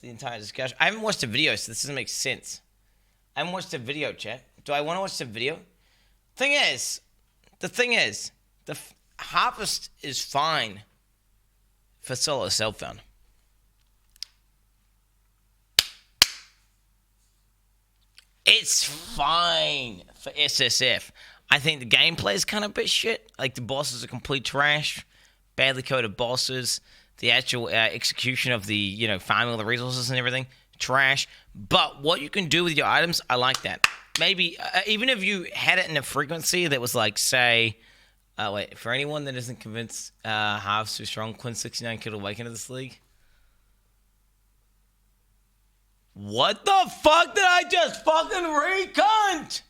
the entire discussion. I haven't watched the video, so this doesn't make sense. I haven't watched the video, chat. Do I want to watch the video? The thing is, harvest is fine for solo self-found. It's fine for SSF. I think the gameplay is kind of a bit shit. Like, the bosses are complete trash. Badly coded bosses. The actual execution of the, farming all the resources and everything, trash. But what you can do with your items, I like that. Maybe, even if you had it in a frequency that was like, say, for anyone that isn't convinced Harv's too strong, Quin69 could awaken to this league. What the fuck did I just fucking read, cunt?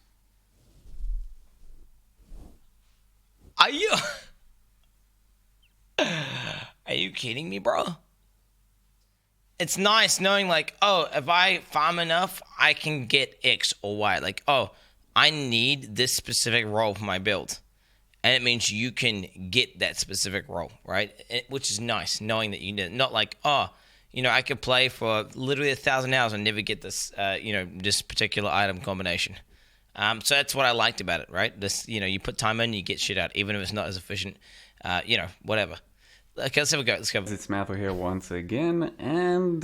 Are you kidding me, bro? It's nice knowing, like, oh, if I farm enough, I can get X or Y. Like, oh, I need this specific role for my build. And it means you can get that specific role, right? Which is nice, knowing that you need it. Not like, oh, I could play for literally 1,000 hours and never get this, this particular item combination. So that's what I liked about it, right? This, you put time in, you get shit out, even if it's not as efficient, whatever. Okay, let's have a go. Let's go. It's Mathil here once again, and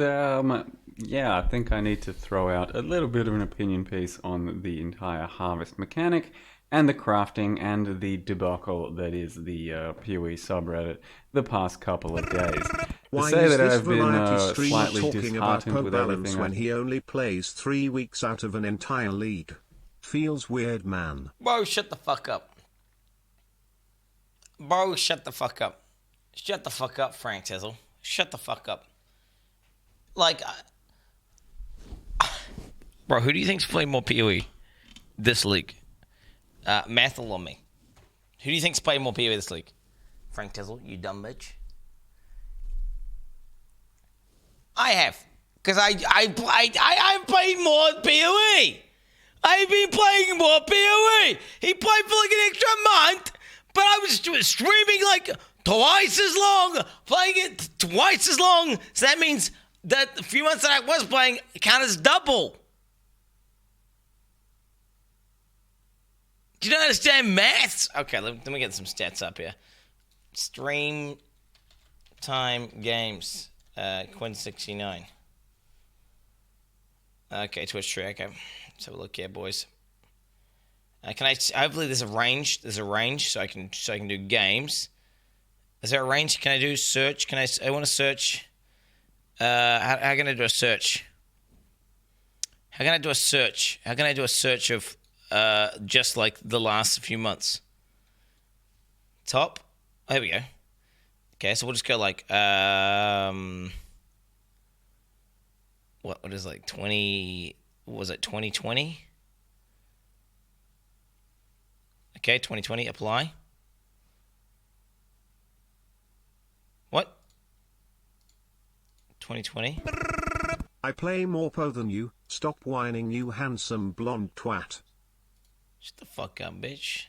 yeah, I think I need to throw out a little bit of an opinion piece on the entire harvest mechanic and the crafting and the debacle that is the PoE subreddit the past couple of days. Why say is that this I've been variety stream slightly talking about disheartened with balance everything when he only plays 3 weeks out of an entire league? Feels weird, man. Bro, shut the fuck up. Bro, shut the fuck up. Shut the fuck up, Frank Tizzle. Shut the fuck up. Like, bro, who do you think's playing more PoE this league? Mathil or me? Who do you think's playing more PoE this league? Frank Tizzle, you dumb bitch. I have, because I've played more PoE. I've been playing more PoE. He played for like an extra month, but I was streaming like twice as long, playing it twice as long. So that means that the few months that I was playing count as double. Do you not understand maths? Okay, let me get some stats up here. Stream time games. Quin69. Okay, Twitch tree. Okay, let's have a look here, boys. Can I? Hopefully, there's a range. There's a range, so I can do games. Is there a range? Can I do search? I want to search. How can I do a search? How can I do a search? How can I do a search of just like the last few months? Top. Oh, here we go. Okay, so we'll just go like what is like 20? What was it, 2020? Okay, 2020. Apply. What? 2020. I play more PoE than you. Stop whining, you handsome blonde twat. Shut the fuck up, bitch.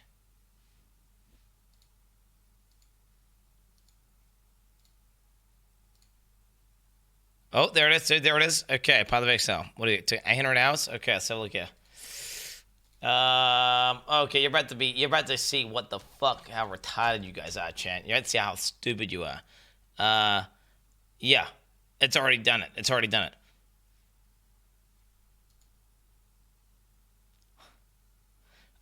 Oh, there it is. There it is. Okay, part of exile. What do you? 800 hours. Okay, let's have a look here. Okay, you're about to see what the fuck, how retarded you guys are, chat. You're about to see how stupid you are. Yeah, it's already done it. It's already done it.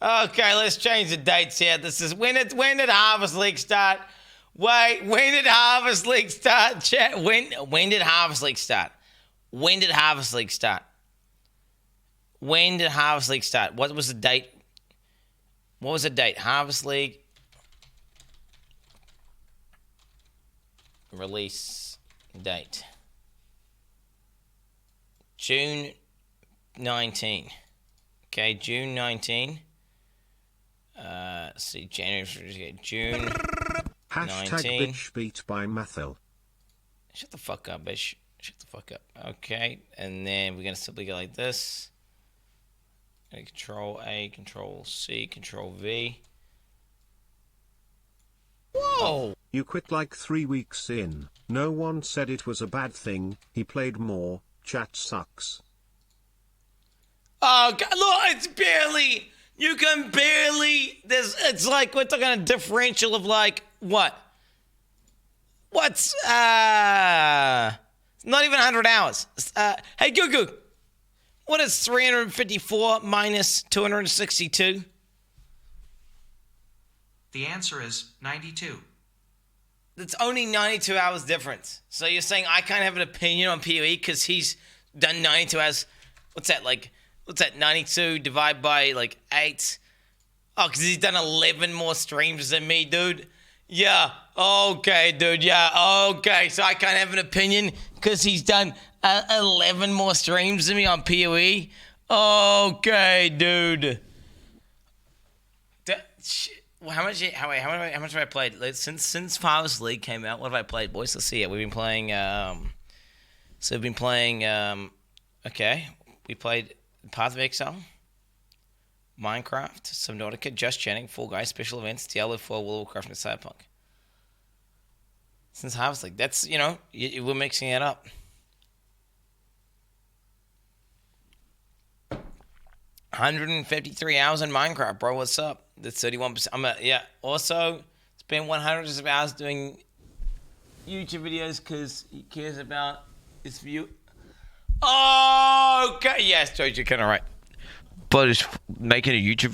Okay, let's change the dates here. This is when did Harvest League start? Wait, when did Harvest League start, chat? When did Harvest League start? When did Harvest League start? When did Harvest League start? What was the date? What was the date? Harvest League release date. June 19. Okay, June 19. Let's see, January, June 19. Hashtag bitch beat by Mathil. Shut the fuck up, bitch. Shut the fuck up. Okay, and then we're gonna simply go like this. Control A, Control C, Control V. Whoa! You quit like 3 weeks in. No one said it was a bad thing. He played more. chat sucks. Oh, God, look, it's barely, you can barely, it's like, we're talking a differential of like, what? What's, not even 100 hours. Hey, Google, what is 354 minus 262? The answer is 92. It's only 92 hours difference. So you're saying I can't have an opinion on PoE because he's done 92 hours. What's that, 92 divided by, 8? Oh, because he's done 11 more streams than me, dude. Yeah, okay, dude, yeah, okay. So I can't have an opinion because he's done 11 more streams than me on PoE? Okay, dude. How much have I played? Since Father's League came out, what have I played, boys? Let's see it. We've been playing, we played Path of Exile, Minecraft, Subnautica, Just Chatting, Fall Guys, Special Events, Diablo 4, World of Warcraft, and Cyberpunk. Since Harvest League, that's, we're mixing it up. 153 hours in Minecraft, bro. What's up? That's 31%. Also, spent 100 hours doing YouTube videos because he cares about his view. Oh, okay. Yes, George, you're kind of right. But is making a YouTube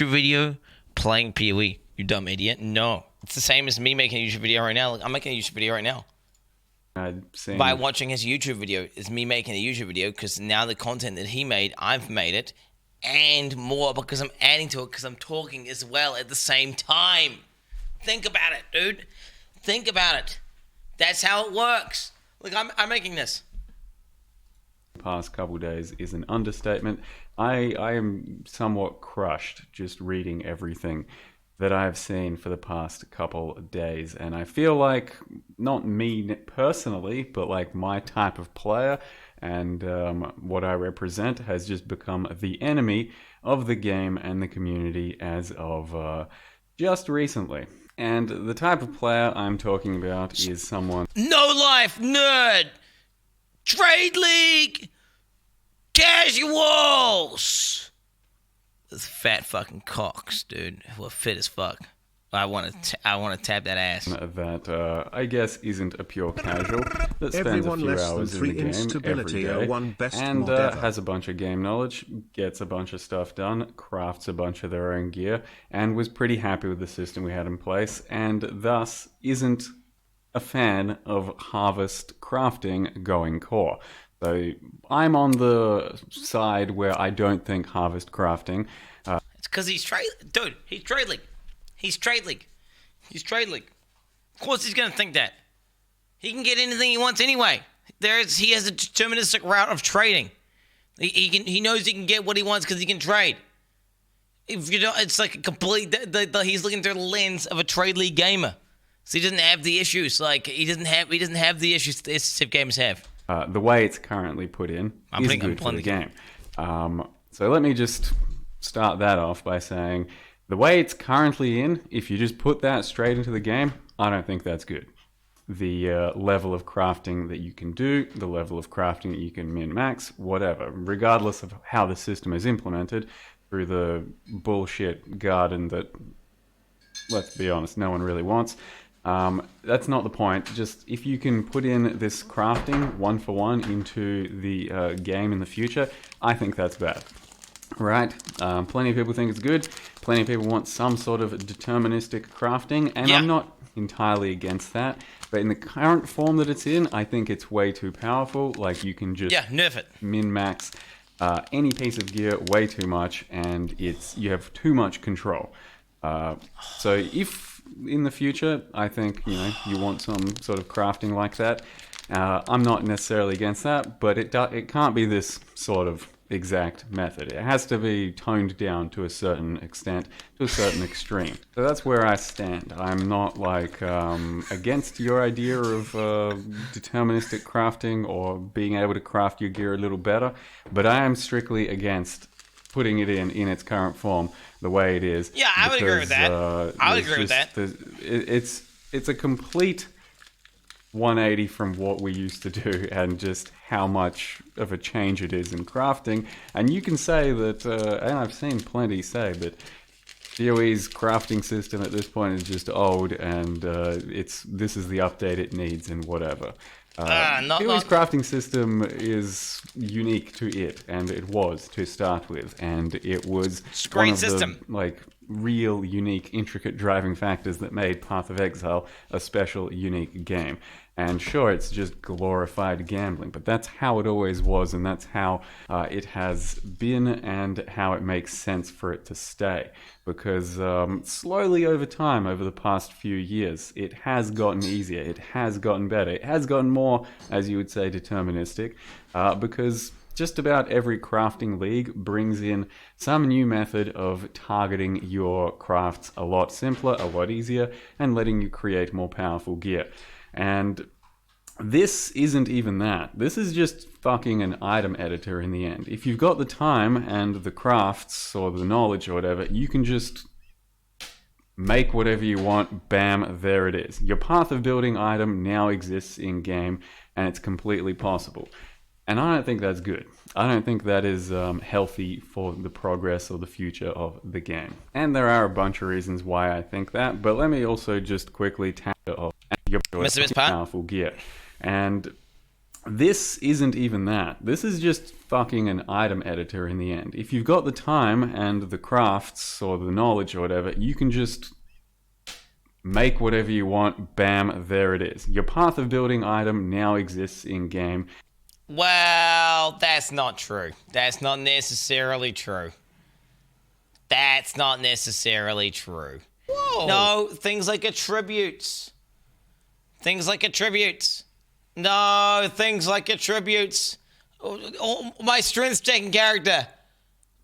video playing PoE, you dumb idiot. No. It's the same as me making a YouTube video right now. Like, I'm making a YouTube video right now. By watching his YouTube video is me making a YouTube video because now the content that he made, I've made it, and more because I'm adding to it because I'm talking as well at the same time. Think about it, dude. Think about it. That's how it works. Look, I'm making this. Past couple days is an understatement. I am somewhat crushed just reading everything that I've seen for the past couple of days, and I feel like, not me personally, but like my type of player and what I represent has just become the enemy of the game and the community as of just recently. And the type of player I'm talking about is someone... No life, nerd! Trade League! Casuals! Those fat fucking cocks, dude. Who are fit as fuck. I want to tap that ass. That I guess isn't a pure casual that spends Everyone a few less hours than in the 3 game instability every day one best and mod ever. has a bunch of game knowledge, gets a bunch of stuff done, crafts a bunch of their own gear, and was pretty happy with the system we had in place, and thus isn't a fan of harvest crafting going core. So I'm on the side where I don't think harvest crafting... It's because he's trade... Dude, he's Trade League. He's Trade League. He's Trade League. Of course he's going to think that. He can get anything he wants anyway. He has a deterministic route of trading. He knows he can get what he wants because he can trade. If you know, it's like a complete... he's looking through the lens of a Trade League gamer. So he doesn't have the issues. Like, he doesn't have the issues that SSF gamers have. The way it's currently put in is good for the game. So let me just start that off by saying the way it's currently in, if you just put that straight into the game, I don't think that's good. The level of crafting that you can do, the level of crafting that you can min-max, whatever, regardless of how the system is implemented through the bullshit garden that, let's be honest, no one really wants. That's not the point. Just if you can put in this crafting one for one into the game in the future, I think that's bad. Right? Plenty of people think it's good. Plenty of people want some sort of deterministic crafting, and I'm not entirely against that. But in the current form that it's in, I think it's way too powerful. Like, you can just nerf it. Min-max any piece of gear way too much, and you have too much control. So if in the future, I think, you want some sort of crafting like that, I'm not necessarily against that, but it can't be this sort of exact method. It has to be toned down to a certain extent, to a certain extreme. So that's where I stand. I'm not against your idea of deterministic crafting or being able to craft your gear a little better, but I am strictly against putting it in its current form the way it is. Yeah, I would agree with that. I would agree with that. It's a complete 180 from what we used to do and just how much of a change it is in crafting. And you can say that, and I've seen plenty say that DOE's crafting system at this point is just old and this is the update it needs and whatever. DOE's crafting system is unique to it, and it was to start with, and it was one of the real, unique, intricate driving factors that made Path of Exile a special, unique game. And sure, it's just glorified gambling, but that's how it always was, and that's how it has been, and how it makes sense for it to stay. Because slowly over time, over the past few years, it has gotten easier, it has gotten better, it has gotten more, as you would say, deterministic, because just about every crafting league brings in some new method of targeting your crafts a lot simpler, a lot easier, and letting you create more powerful gear. And this isn't even that. This is just fucking an item editor in the end. If you've got the time and the crafts or the knowledge or whatever, you can just make whatever you want. Bam, there it is. Your path of building item now exists in game, and it's completely possible. And I don't think that's good. I don't think that is healthy for the progress or the future of the game. And there are a bunch of reasons why I think that, but let me also just quickly tackle your powerful gear. And this isn't even that. This is just fucking an item editor in the end. If you've got the time and the crafts or the knowledge or whatever, you can just make whatever you want. Bam, there it is. Your path of building item now exists in game. Well, that's not true. That's not necessarily true. That's not necessarily true. Whoa. No, things like attributes. Things like attributes. No, things like attributes. Oh, my strength stacking character.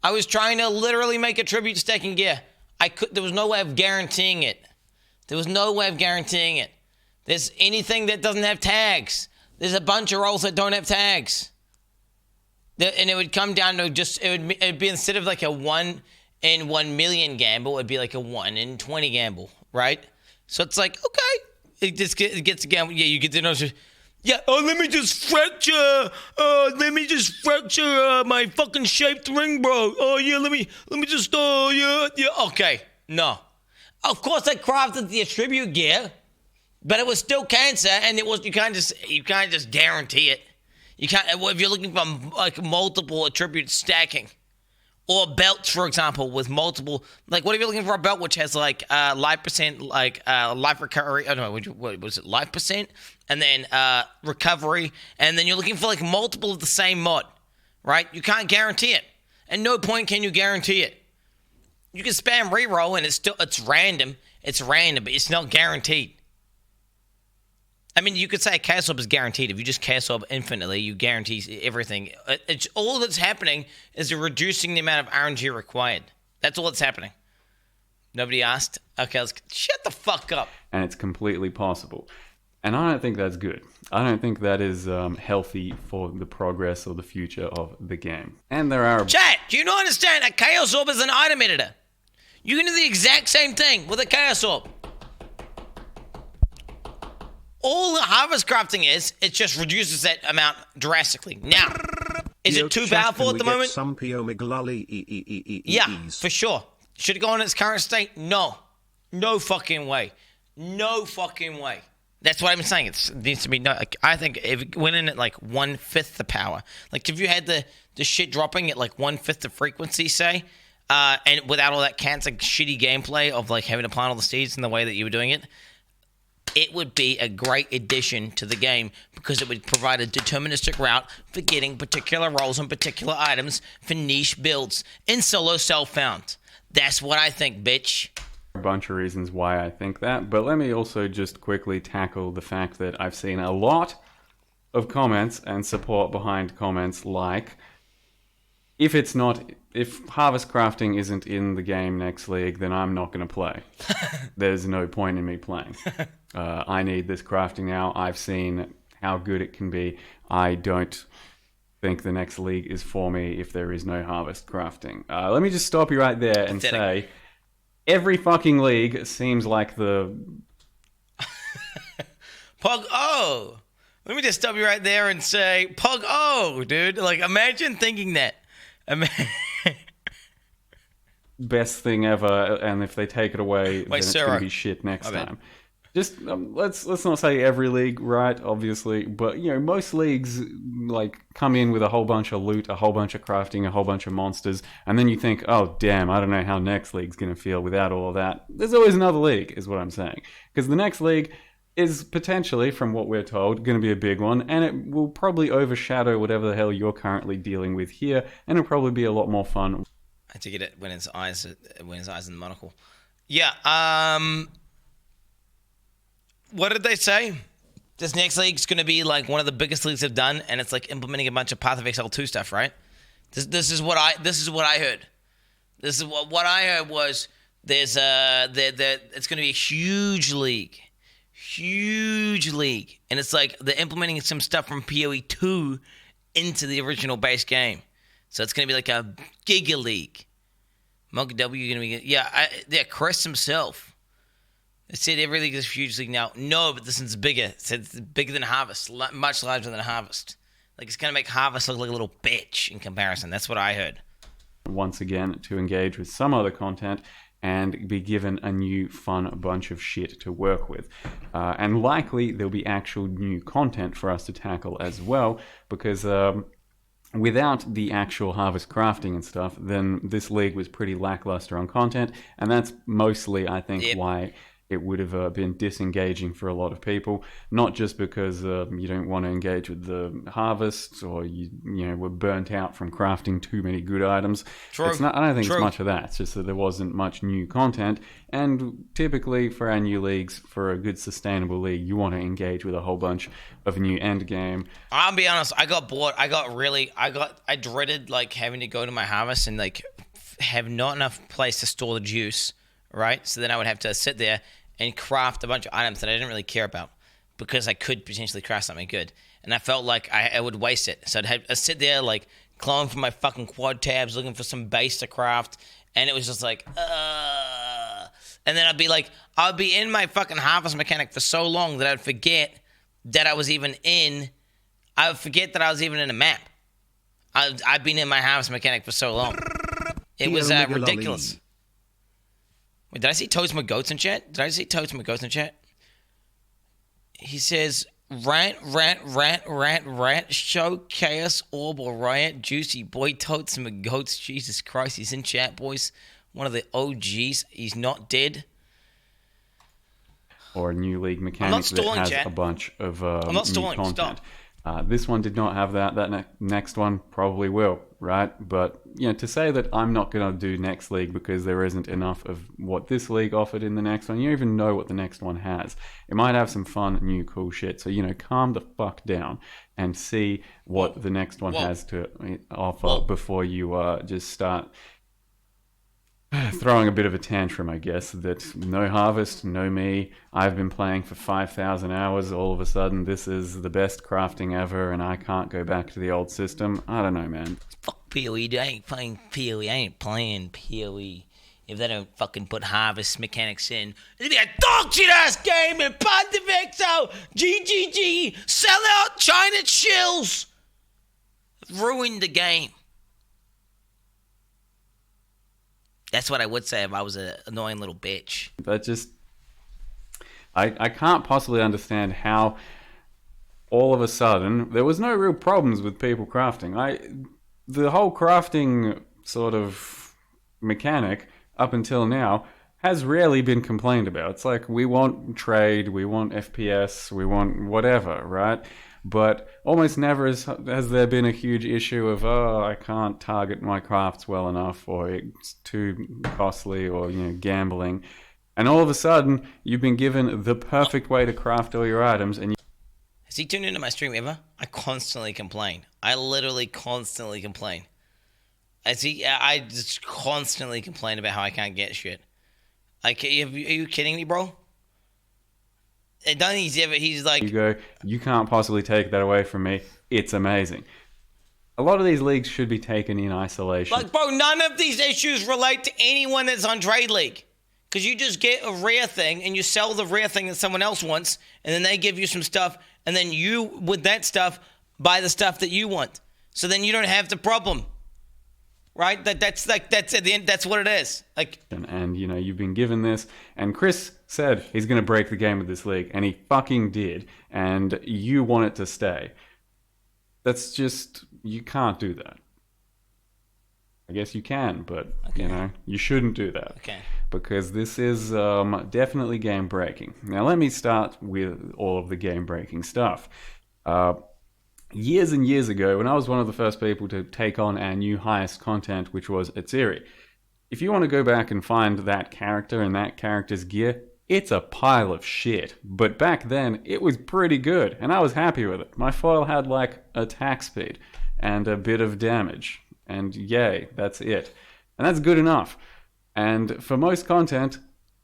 I was trying to literally make attribute stacking gear. There was no way of guaranteeing it. There was no way of guaranteeing it. There's anything that doesn't have tags. There's a bunch of rolls that don't have tags. And it would come down to just, it'd be instead of like a 1 in 1 million gamble, it'd be like a 1 in 20 gamble, right? So it's like, okay, it gets a gamble. Yeah, you get to know. Yeah, let me just fracture my fucking shaped ring, bro. Oh yeah, let me just, yeah, okay. No. Of course I crafted the attribute gear. But it was still cancer, and it was you can't just guarantee it. You can't if you're looking for like multiple attributes stacking, or belts, for example, with multiple. Like, what if you're looking for a belt which has like life percent, like life recovery? Oh no, what was it? Life percent, and then recovery, and then you're looking for like multiple of the same mod, right? You can't guarantee it. At no point can you guarantee it. You can spam reroll, and it's random. It's random, but it's not guaranteed. I mean, you could say a chaos orb is guaranteed. If you just chaos orb infinitely, you guarantee everything. It's all that's happening is you're reducing the amount of RNG required. That's all that's happening. Nobody asked? Okay, let's shut the fuck up. And it's completely possible. And I don't think that's good. I don't think that is healthy for the progress or the future of the game. And there are... Chat, do you not understand? A chaos orb is an item editor. You can do the exact same thing with a chaos orb. All the harvest crafting is, it just reduces that amount drastically. Now, is it too powerful at the moment? Some yeah, for sure. Should it go in its current state? No. No fucking way. No fucking way. That's what I'm saying. It needs to be no. Like, I think if it went in at like 1/5 the power, like if you had the shit dropping at like 1/5 the frequency, say, and without all that cancer shitty gameplay of like having to plant all the seeds in the way that you were doing it, it would be a great addition to the game because it would provide a deterministic route for getting particular rolls and particular items for niche builds in solo self-found. That's what I think, bitch. A bunch of reasons why I think that, but let me also just quickly tackle the fact that I've seen a lot of comments and support behind comments like, if harvest crafting isn't in the game next league, then I'm not going to play. There's no point in me playing. I need this crafting now. I've seen how good it can be. I don't think the next league is for me if there is no harvest crafting. Let me just stop you right there and say, every fucking league seems like the Pug O. Let me just stop you right there and say Pug O, dude. Like, imagine thinking that. Best thing ever, and if they take it away, then it's going to be shit next time. Just let's not say every league, right? Obviously, but most leagues like come in with a whole bunch of loot, a whole bunch of crafting, a whole bunch of monsters, and then you think, oh damn, I don't know how next league's going to feel without all of that. There's always another league, is what I'm saying, because the next league is potentially, from what we're told, going to be a big one, and it will probably overshadow whatever the hell you're currently dealing with here, and it'll probably be a lot more fun. I had to get it when his eyes in the monocle. Yeah. What did they say? This next league's going to be like one of the biggest leagues they've done, and it's like implementing a bunch of Path of Exile 2 stuff, right? This is what I heard. This is what I heard was it's going to be a huge league, and it's like they're implementing some stuff from PoE 2 into the original base game. So it's going to be like a Giga League. Monkey W going to be... Chris himself. They said every league is a huge league now. No, but this one's bigger. It said it's bigger than Harvest. Much larger than Harvest. Like, it's going to make Harvest look like a little bitch in comparison. That's what I heard. Once again, to engage with some other content and be given a new fun bunch of shit to work with. And likely there'll be actual new content for us to tackle as well, because... without the actual harvest crafting and stuff, then this league was pretty lackluster on content, and that's mostly, I think, why it would have been disengaging for a lot of people. Not just because you don't want to engage with the harvest, or you were burnt out from crafting too many good items. True. I don't think it's much of that. It's just that there wasn't much new content, and typically for our new leagues, for a good sustainable league, you want to engage with a whole bunch of new end game. I'll be honest, I got bored. I dreaded like having to go to my harvest and like have not enough place to store the juice, right? So then I would have to sit there and craft a bunch of items that I didn't really care about, because I could potentially craft something good. And I felt like I would waste it. So I'd sit there like clawing for my fucking quad tabs, looking for some base to craft, and it was just like, and then I'd be in my fucking harvest mechanic for so long that I'd forget that I was even in. I would forget that I was even in a map. I've been in my harvest mechanic for so long. It was ridiculous. Wait, did I see Toads My Goats in chat? He says, rant, show, chaos, orb, or riot, juicy boy, Toads My Goats. Jesus Christ, he's in chat, boys. One of the OGs. He's not dead. Or a new league mechanic that has a bunch of new content. This one did not have that. That next one probably will, right? But to say that I'm not going to do next league because there isn't enough of what this league offered in the next one, you don't even know what the next one has. It might have some fun, new, cool shit. So calm the fuck down and see what the next one has to offer before you just start throwing a bit of a tantrum, I guess, that no harvest, no me, I've been playing for 5,000 hours, all of a sudden this is the best crafting ever and I can't go back to the old system. I don't know, man. Fuck PoE, I ain't playing PoE, I ain't playing PoE. If they don't fucking put harvest mechanics in, it'll be a dog shit ass game and Path of Exile, GGG, sell out China chills. Ruined the game. That's what I would say if I was an annoying little bitch. But I can't possibly understand how all of a sudden there was no real problems with people crafting. The whole crafting sort of mechanic up until now has rarely been complained about. It's like, we want trade, we want FPS, we want whatever, right? But almost never has there been a huge issue of, I can't target my crafts well enough, or it's too costly, or gambling. And all of a sudden, you've been given the perfect way to craft all your items. And has he tuned into my stream ever? I constantly complain. I literally constantly complain. I just constantly complain about how I can't get shit. Like, are you kidding me, bro? I don't think he's like... You can't possibly take that away from me. It's amazing. A lot of these leagues should be taken in isolation. Like, bro, none of these issues relate to anyone that's on Trade League. Because you just get a rare thing and you sell the rare thing that someone else wants, and then they give you some stuff, and then you, with that stuff, buy the stuff that you want. So then you don't have the problem. Right? That's at the end, that's what it is. Like, and you know, you've been given this, and Chris said he's going to break the game with this league, and he fucking did, and you want it to stay. That's just, you can't do that. I guess you can, but you know, you shouldn't do that. Okay. Because this is definitely game breaking. Now let me start with all of the game breaking stuff. Years and years ago, when I was one of the first people to take on our new highest content, which was Atziri, if you want to go back and find that character and that character's gear, it's a pile of shit. But back then, it was pretty good, and I was happy with it. My foil had like attack speed and a bit of damage, and yay, that's it. And that's good enough. And for most content,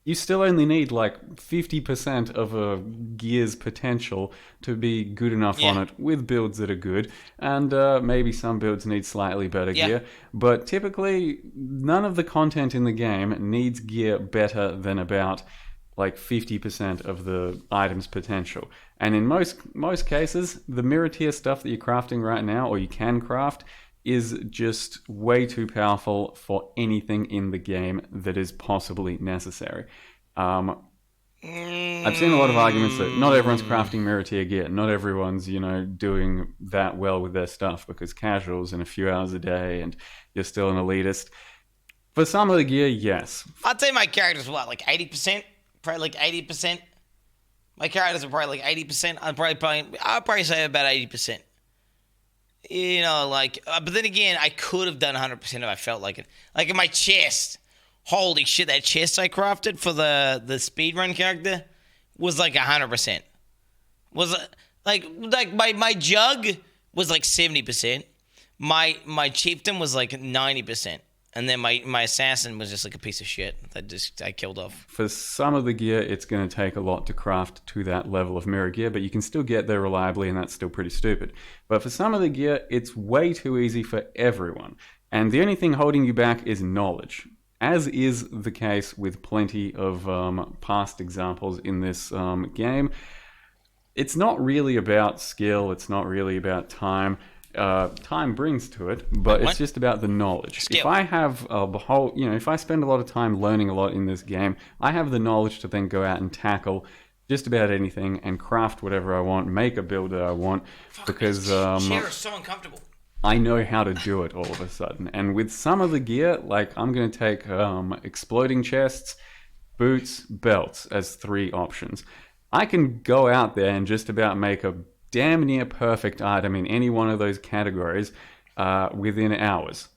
you still only need like 50% of a gear's potential to be good enough on it with builds that are good. And maybe some builds need slightly better gear. But typically, none of the content in the game needs gear better than about like 50% of the item's potential. And in most cases, the mirror tier stuff that you're crafting right now, or you can craft, is just way too powerful for anything in the game that is possibly necessary. I've seen a lot of arguments that not everyone's crafting mirror tier gear. Not everyone's, you know, doing that well with their stuff because casuals in a few hours a day and you're still an elitist. For some of the gear, yes. I'd say my character's what, like 80%? Probably like 80%. My characters are probably like 80%. I'd probably say about 80%. You know, like, but then again, I could have done 100% if I felt like it. Like in my chest, holy shit, that chest I crafted for the speedrun character was like 100%. Was like my jug was like 70%. My chieftain was like 90%. And then my assassin was just like a piece of shit that I killed off. For some of the gear, it's going to take a lot to craft to that level of mirror gear, but you can still get there reliably, and that's still pretty stupid. But for some of the gear, it's way too easy for everyone. And the only thing holding you back is knowledge, as is the case with plenty of past examples in this game. It's not really about skill, it's not really about time. Time brings to it, but it's just about the knowledge. Skill. If I have if I spend a lot of time learning a lot in this game, I have the knowledge to then go out and tackle just about anything and craft whatever I want, make a build that I want, because chair is so uncomfortable. I know how to do it all of a sudden. And with some of the gear, like I'm going to take exploding chests, boots, belts as 3 options. I can go out there and just about make a damn near perfect item in any one of those categories within hours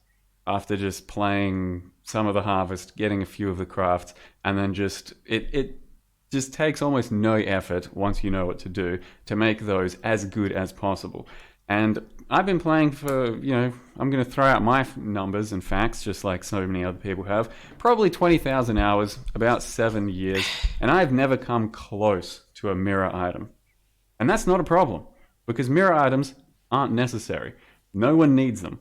after just playing some of the harvest, getting a few of the crafts, and then just it just takes almost no effort once you know what to do to make those as good as possible. And I've been playing for, I'm going to throw out my numbers and facts just like so many other people have, probably 20,000 hours, about 7 years, and I've never come close to a mirror item. And that's not a problem, because mirror items aren't necessary. No one needs them.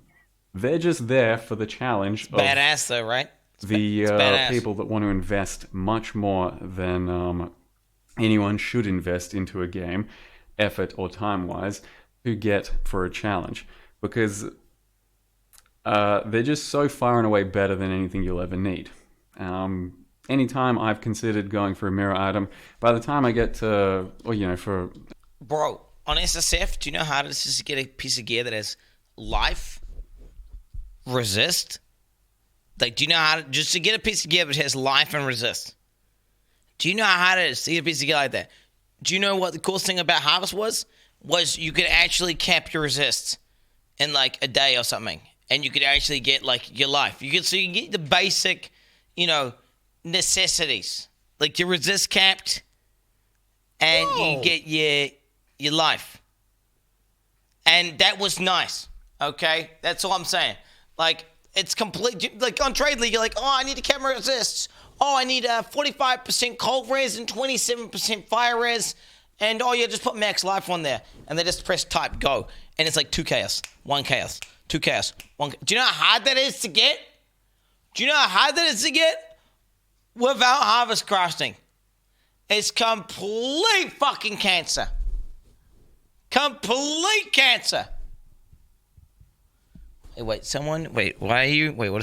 They're just there for the challenge of badass though, right? the people that want to invest much more than anyone should invest into a game, effort or time-wise, to get for a challenge. Because they're just so far and away better than anything you'll ever need. Anytime I've considered going for a mirror item, by the time I get to, Bro, on SSF, do you know how to just get a piece of gear that has life, resist? Like, do you know how to, just to get a piece of gear that has life and resist? Do you know how to see a piece of gear like that? Do you know what the coolest thing about Harvest was? Was you could actually cap your resists in like a day or something. And you could actually get like your life. You can get the basic, necessities. Like your resist capped and you get your life. And that was nice. Okay? That's all I'm saying. Like, it's complete. Like on Trade League, you're like, oh, I need to cap my resists. Oh, I need 45% cold res and 27% fire res. And oh, yeah, just put max life on there. And they just press type go. And it's like 2 chaos, 1 chaos, 2 chaos, 1. Do you know how hard that is to get? without harvest crafting. It's complete fucking cancer. Complete cancer. Hey, what is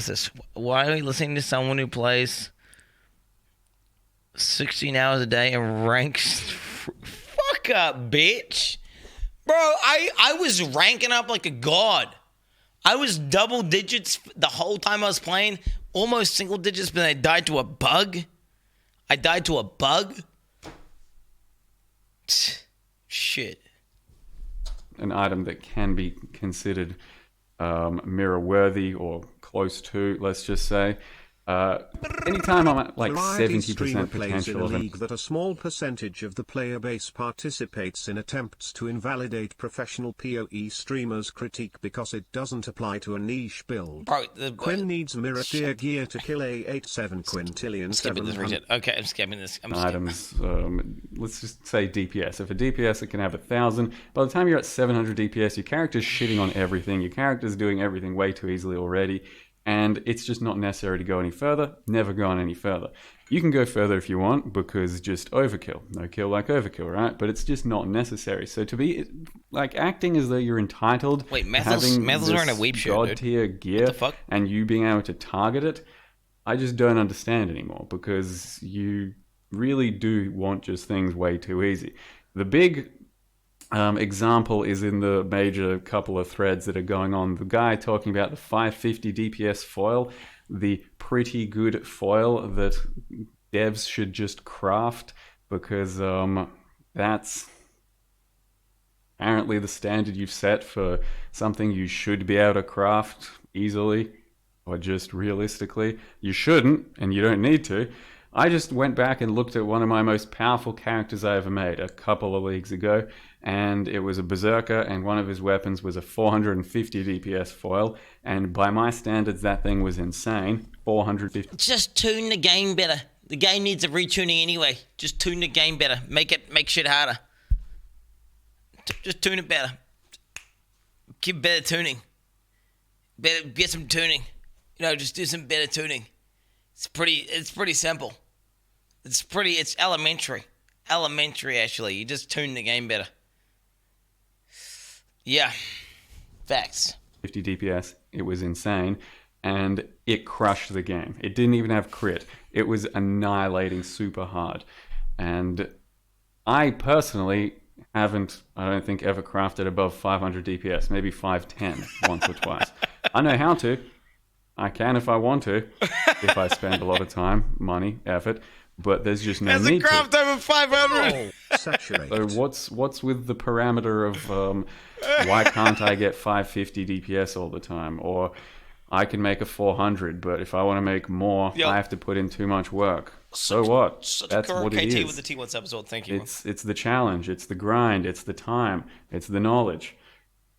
this? Why are you listening to someone who plays 16 hours a day and ranks? Fuck up, bitch. Bro, I was ranking up like a god. I was double digits the whole time I was playing. Almost single digits, but I died to a bug. Shit. An item that can be considered mirror worthy or close to, let's just say. Anytime I'm at like Variety streamer 70% plays in a potential of league that a small percentage of the player base participates in attempts to invalidate professional PoE streamers' critique because it doesn't apply to a niche build. Bro, Quin needs mirror tier gear to kill A87 Quintillion. Skipping this region. Okay, I'm skipping this. items. Let's just say DPS. If a DPS, it can have 1,000. By the time you're at 700 DPS, your character's shitting on everything. Your character's doing everything way too easily already. And it's just not necessary to go any further. Never gone any further. You can go further if you want, because just overkill. No kill like overkill, right? But it's just not necessary. So to be like acting as though you're entitled. Wait, to having Mathil's wearing a weep shirt, god dude. tier gear, What the fuck? and you being able to target it, I just don't understand anymore, because you really do want just things way too easy. The big example is in the major couple of threads that are going on. The guy talking about the 550 DPS foil, the pretty good foil that devs should just craft, because that's apparently the standard you've set for something you should be able to craft easily, or just realistically. You shouldn't, and you don't need to. I just went back and looked at one of my most powerful characters I ever made a couple of leagues ago, and it was a berserker, and one of his weapons was a 450 DPS foil, and by my standards that thing was insane. 450. Just tune the game better. The game needs a retuning anyway. Just tune the game better. Make shit harder. Just tune it better. Give better tuning. Get some tuning. Just do some better tuning. It's pretty simple. It's elementary. Elementary, actually. You just tune the game better. Yeah. Facts. 50 DPS. It was insane. And it crushed the game. It didn't even have crit. It was annihilating super hard. And I personally haven't, I don't think, ever crafted above 500 DPS. Maybe 510 once or twice. I know how to. I can if I want to, if I spend a lot of time, money, effort, but there's just no need to. There's a craft over 500! Saturate. So what's with the parameter of why can't I get 550 DPS all the time? Or I can make a 400, but if I want to make more, I have to put in too much work. So what? That's what it is. with the T1 episode, thank you. It's the challenge, it's the grind, it's the time, it's the knowledge.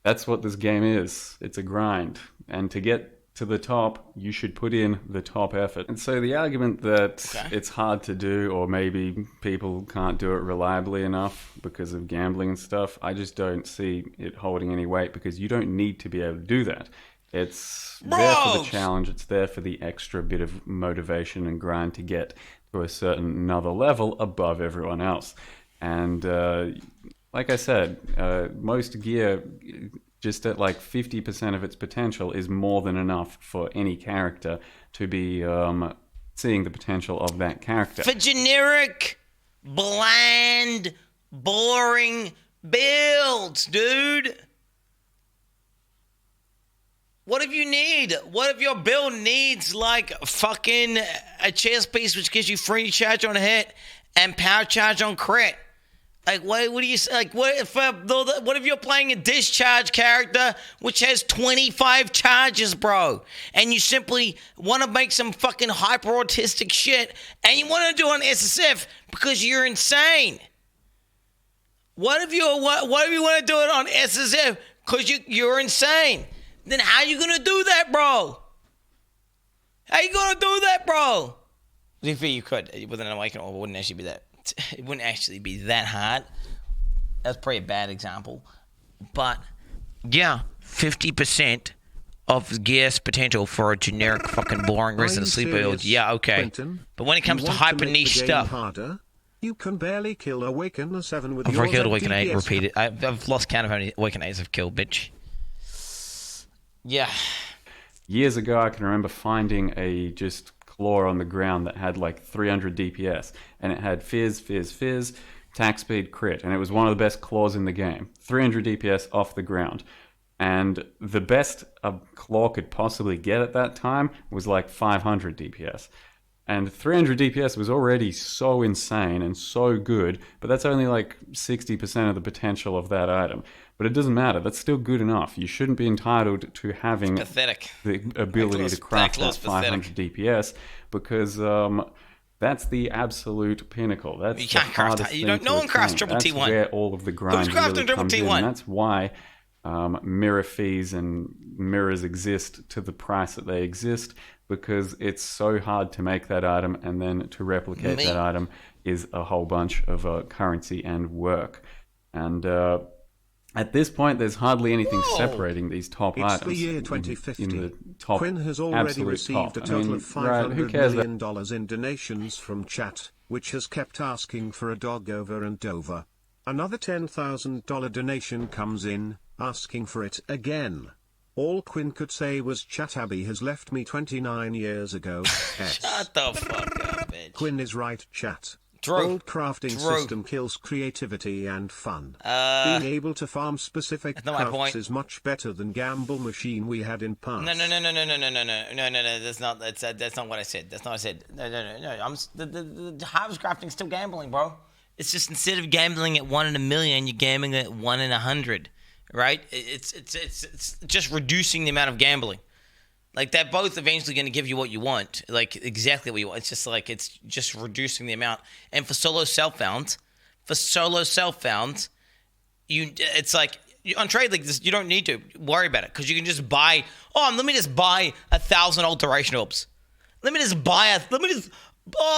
That's what this game is. It's a grind. And to get to the top, you should put in the top effort. And so the argument that it's hard to do, or maybe people can't do it reliably enough because of gambling and stuff, I just don't see it holding any weight, because you don't need to be able to do that. It's there for the challenge, it's there for the extra bit of motivation and grind to get to a certain another level above everyone else. And like I said, most gear, just at like 50% of its potential, is more than enough for any character to be seeing the potential of that character. For generic, bland, boring builds, dude. What if you need? What if your build needs like fucking a chest piece which gives you free charge on hit and power charge on crit? Like what do you say? Like what if you're playing a discharge character which has 25 charges, bro, and you simply want to make some fucking hyper autistic shit and you want to do it on SSF because you're insane? What if you want to do it on SSF because you're insane? Then how you gonna do that, bro? How you gonna do that, bro? If you could, with an awakening, it wouldn't actually be that. It wouldn't actually be that hard. That's probably a bad example, but yeah, 50% of gear's potential for a generic fucking boring resident sleep build. Yeah, okay. Quentin? But when it comes You to want hyper make niche the game stuff, harder? You can barely kill Awaken a 7 with I've your killed Awaken 8 DPS. repeated. I've lost count of how many Awaken 8s I've killed, bitch. Yeah. Years ago, I can remember finding a just claw on the ground that had like 300 DPS, and it had fizz, attack speed, crit, and it was one of the best claws in the game. 300 DPS off the ground. And the best a claw could possibly get at that time was like 500 DPS. And 300 DPS was already so insane and so good, but that's only like 60% of the potential of that item. But it doesn't matter. That's still good enough. You shouldn't be entitled to having Pathetic. the ability to craft that 500 DPS because that's the absolute pinnacle. That's You can't the craft hardest that. You thing don't. to No one crafts attain. triple That's T1. where all of the grind Who's crafting really triple comes in. T1? And that's why mirror fees and mirrors exist to the price that they exist, because it's so hard to make that item, and then to replicate that item is a whole bunch of currency and work. And at this point, there's hardly anything separating these top It's items. the year 2050. In the top, Quin has already absolute received top. a total of $500 who cares million dollars in donations from chat, which has kept asking for a dog over and over. Another $10,000 donation comes in, asking for it again. All Quin could say was, "Chat, Abby has left me 29 years ago." Shut the fuck up, bitch. Quin is right, chat. True. Old crafting True. system kills creativity and fun. Being able to farm specific That's not my crafts point. is much better than gamble machine we had in past. No. That's not. That's not what I said. That's not what I said. No. The harvest crafting is still gambling, bro. It's just instead of gambling at 1 in a million, you're gambling at 1 in 100, right? It's just reducing the amount of gambling. Like, they're both eventually going to give you what you want, like exactly what you want. It's just like it's just reducing the amount. And for solo self-found, it's like on trade like this, you don't need to worry about it because you can just buy. Oh, let me just buy 1,000 alteration orbs. Oh,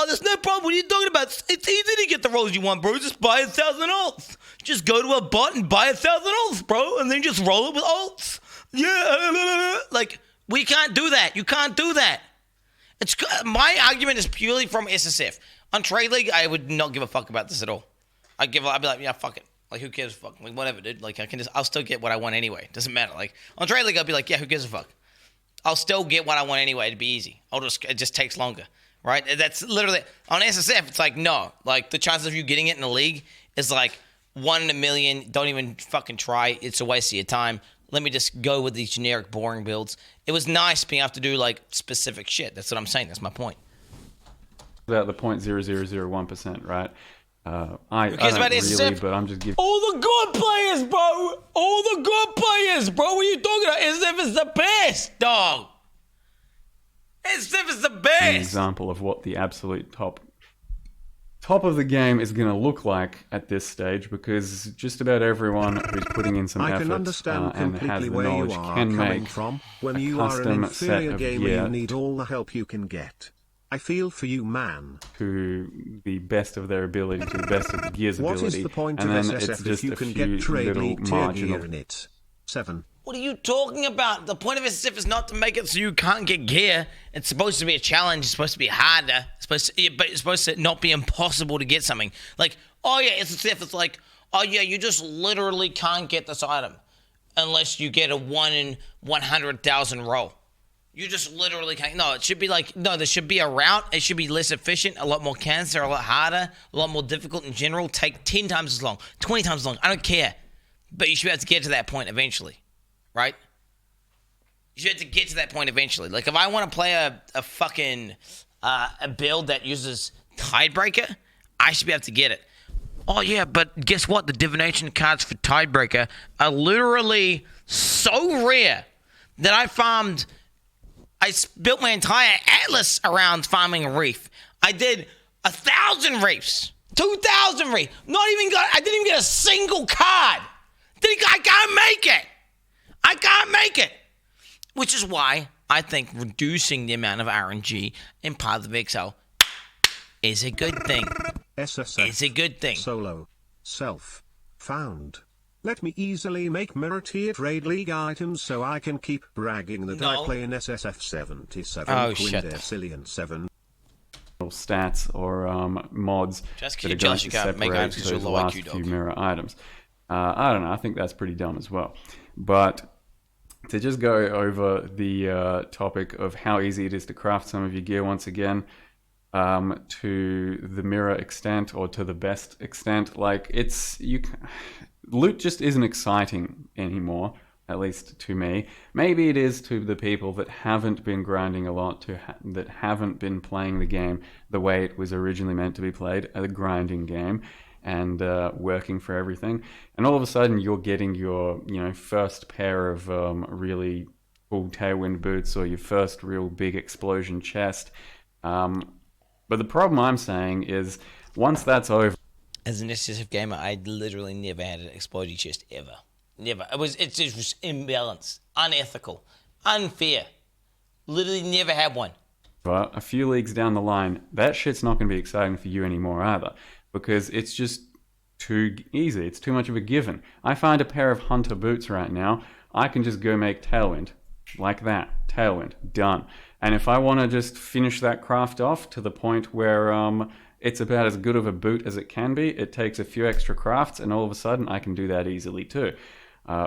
there's no problem. What are you talking about? It's easy to get the rolls you want, bro. Just buy 1,000 alts. Just go to a bot and buy 1,000 alts, bro, and then just roll it with alts. Yeah, like. We can't do that. You can't do that. My argument is purely from SSF. On Trade League, I would not give a fuck about this at all. I'd be like, yeah, fuck it. Like, who cares? Fuck, like, whatever, dude. Like, I'll still get what I want anyway. Doesn't matter. Like, on Trade League, I'll be like, yeah, who gives a fuck? I'll still get what I want anyway. It'd be easy. It just takes longer, right? That's literally on SSF. It's like no. Like the chances of you getting it in the league is like 1 in a million. Don't even fucking try. It's a waste of your time. Let me just go with these generic, boring builds. It was nice being able to do, like, specific shit. That's what I'm saying. That's my point. About the 0.0001%, right? I Who cares don't about really, SSF? but I'm just giving... All the good players, bro! All the good players, bro! What are you talking about? SSF is the best, dog! SSF is the best! An example of what the absolute top of the game is going to look like at this stage, because just about everyone who's putting in some I effort can understand and has completely the where you knowledge are can coming make from. When a you are an custom set inferior of gamer, gear you need all the help you can get. I feel for you, man. to the best of their ability, to the best of the gear's ability. What is the point of and then SSF it's if just you a can few get Trade little League tier marginal... gear in it? 7. What are you talking about? The point of SSF is not to make it so you can't get gear. It's supposed to be a challenge. It's supposed to be harder. But it's supposed to not be impossible to get something. Like, oh yeah, SSF is like, oh yeah, you just literally can't get this item unless you get a 1 in 100,000 roll. You just literally can't. No, it should be like, no, there should be a route. It should be less efficient, a lot more cancer, a lot harder, a lot more difficult in general. Take 10 times as long, 20 times as long. I don't care. But you should be able to get to that point eventually, right? You should have to get to that point eventually. Like, if I want to play a fucking a build that uses Tidebreaker, I should be able to get it. Oh, yeah, but guess what? The divination cards for Tidebreaker are literally so rare that I built my entire atlas around farming a reef. I did 1,000 reefs, 2,000 reefs. I didn't even get a single card. I can't make it. Which is why I think reducing the amount of RNG in Path of Exile is a good thing. SSF. It's a good thing. Solo. Self. Found. Let me easily make mirror tier trade league items so I can keep bragging that I No. play in SSF 77, Oh, Quin shut 7. Stats or mods Just that are keep going Josh, to you can't make separate items 'cause you're those low last IQ, few dog. mirror items. I don't know. I think that's pretty dumb as well. But to just go over the topic of how easy it is to craft some of your gear once again, to the mirror extent or to the best extent, like loot just isn't exciting anymore. At least to me. Maybe it is to the people that haven't been grinding a lot, that haven't been playing the game the way it was originally meant to be played, a grinding game, and working for everything. And all of a sudden, you're getting your first pair of really cool tailwind boots or your first real big explosion chest. But the problem I'm saying is once that's over. As an SSF gamer, I literally never had an exploding chest ever. Never. It's just imbalanced, unethical, unfair. Literally never had one. But a few leagues down the line, that shit's not going to be exciting for you anymore either, because it's just too easy. It's too much of a given. I find a pair of hunter boots right now, I can just go make tailwind. Like that. Tailwind. Done. And if I want to just finish that craft off to the point where it's about as good of a boot as it can be, it takes a few extra crafts, and all of a sudden I can do that easily too.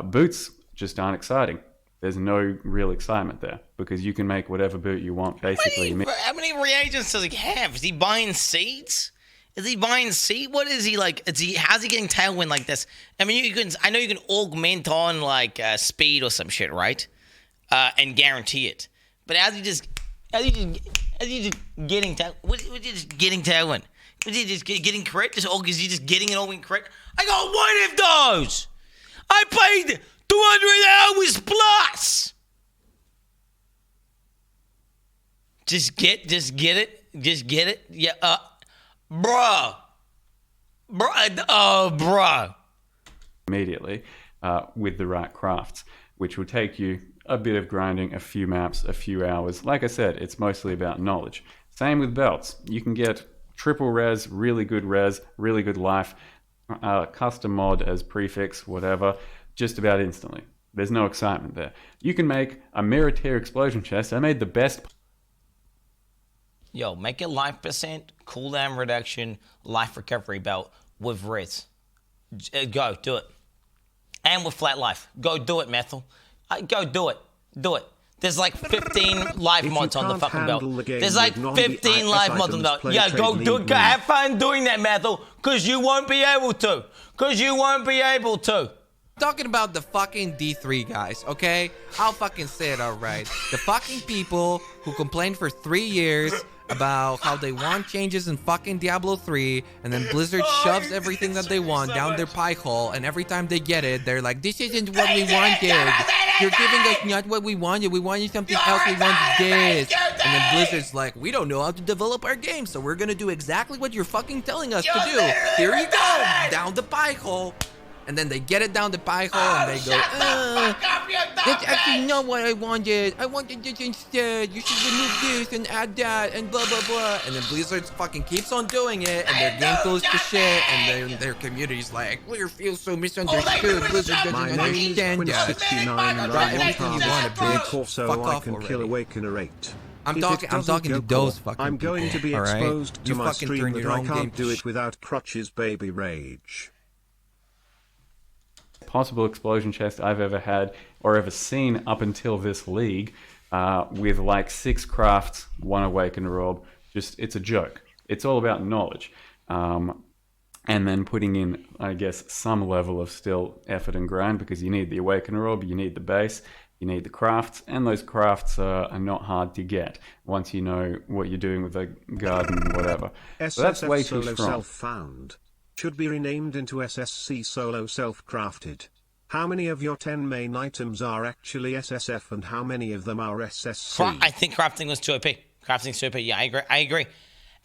Boots just aren't exciting. There's no real excitement there because you can make whatever boot you want basically. How many reagents does he have? Is he buying seeds? Is he buying seed? What is he like? How's he getting tailwind like this? I mean, I know you can augment on like speed or some shit, right? And guarantee it. But how's he just getting tailwind? What is he just getting tailwind? Was he just getting crit? Is he just getting it all in crit? I got one of those. I played 200 hours plus. Just get it. Yeah, bruh. Immediately with the right crafts, which will take you a bit of grinding, a few maps, a few hours. Like I said, it's mostly about knowledge. Same with belts. You can get triple res, really good life, custom mod as prefix, whatever, just about instantly. There's no excitement there. You can make a mirror tier explosion chest. I made the best. Yo, make a life percent, cooldown reduction, life recovery belt with res. Go, do it. And with flat life. Go do it, Mathil. Go do it. Do it. There's like 15 life mods on the fucking belt. There's like 15 life mods on the belt. Yeah, go do it. Go have fun doing that, Mathil, because you won't be able to. Talking about the fucking D3 guys, okay? I'll fucking say it outright. The fucking people who complained for 3 years about how they want changes in fucking Diablo 3, and then Blizzard shoves everything that they want down their pie hole, and every time they get it, they're like, this isn't what we wanted. You're giving us not what we wanted. We wanted something else. We wanted this. And then Blizzard's like, we don't know how to develop our game, so we're gonna do exactly what you're fucking telling us to do. Here you go, down the pie hole. And then they get it down the pie hole and they go, that's actually not what I wanted. I wanted this instead. You should remove this and add that and blah, blah, blah. And then Blizzard fucking keeps on doing it and their game goes to shit and then their community's like, we feel so misunderstood. Blizzard doesn't understand us. Quin69 and Got everything you want, bitch. so Fuck I off can kill already. Awakener 8. I'm If it talking doesn't to go those core, fucking I'm going to be people, all right? exposed to You my fucking stream turn that your I own can't game do it without crutches, baby rage. Possible explosion chest I've ever had or ever seen up until this league, with like 6 crafts, 1 awakener orb. Just, it's a joke. It's all about knowledge. And then putting in, I guess, some level of still effort and grind, because you need the awakener orb, you need the base, you need the crafts, and those crafts are not hard to get once you know what you're doing with the garden, whatever. So that's way too Solo strong. Self-found should be renamed into SSC Solo Self-crafted. How many of your 10 main items are actually SSF and how many of them are SSC? I think crafting was too OP. Crafting's too OP. Yeah, I agree.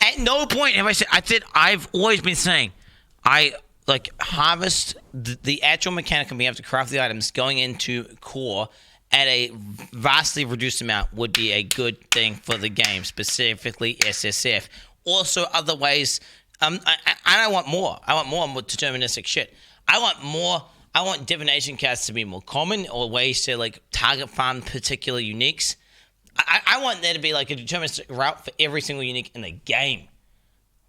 At no point have I said, I've always been saying, I like harvest the actual mechanic of being able to craft the items going into core at a vastly reduced amount would be a good thing for the game, specifically SSF. Also, other ways, I want more. I want more deterministic shit. I want more I want divination cards to be more common, or ways to like target farm particular uniques. I want there to be like a deterministic route for every single unique in the game,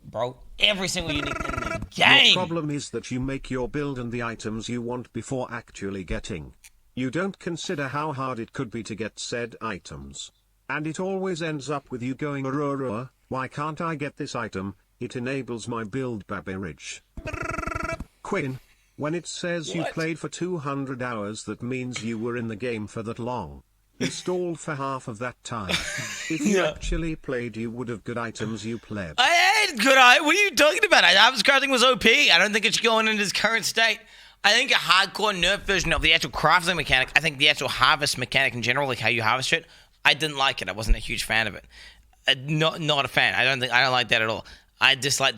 bro. Every single unique in the game. Your problem is that you make your build and the items you want before actually getting. You don't consider how hard it could be to get said items. And it always ends up with you going, why can't I get this item? It enables my build babberage. Quin, when it says you played for 200 hours, that means you were in the game for that long. You stalled for half of that time. If you actually played, you would have good items you pleb. I had good items. What are you talking about? Harvest crafting was OP. I don't think it should go in its current state. I think a hardcore nerf version of the actual crafting mechanic, I think the actual harvest mechanic in general, like how you harvest shit, I didn't like it. I wasn't a huge fan of it. Not a fan. I don't like that at all. I like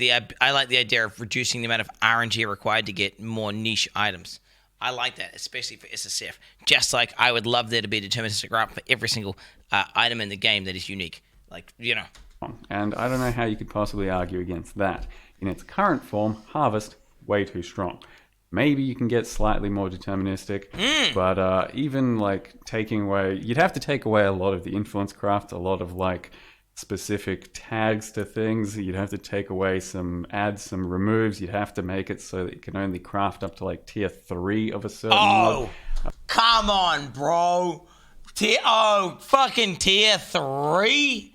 the idea of reducing the amount of RNG required to get more niche items. I like that, especially for SSF. Just like I would love there to be a deterministic route for every single item in the game that is unique. Like, you know. And I don't know how you could possibly argue against that. In its current form, Harvest, way too strong. Maybe you can get slightly more deterministic, but even like taking away, you'd have to take away a lot of the influence craft, a lot of like specific tags to things. You'd have to take away add some removes. You'd have to make it so that you can only craft up to like tier 3 of a certain mod. Come on, bro. Fucking tier 3?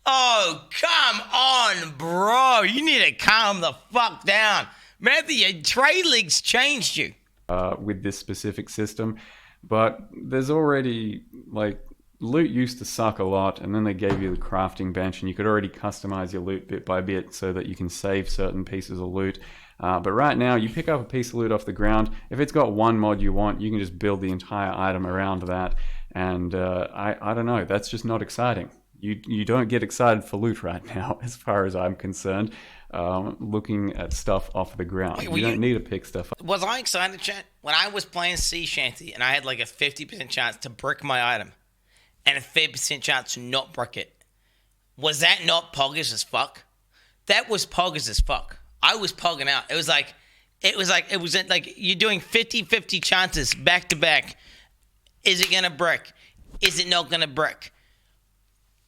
Oh, come on, bro. You need to calm the fuck down. Mathil, your trade leagues changed you. With this specific system, but there's already like loot used to suck a lot, and then they gave you the crafting bench, and you could already customize your loot bit by bit so that you can save certain pieces of loot. But right now, you pick up a piece of loot off the ground. If it's got one mod you want, you can just build the entire item around that. And I don't know, that's just not exciting. You don't get excited for loot right now, as far as I'm concerned. Looking at stuff off the ground. You don't need to pick stuff up. Was I excited, chat? When I was playing Sea Shanty and I had like a 50% chance to brick my item and a 50% chance to not brick it, was that not poggers as fuck? That was poggers as fuck. I was pogging out. It was like you're doing 50-50 chances back to back. Is it gonna brick? Is it not gonna brick?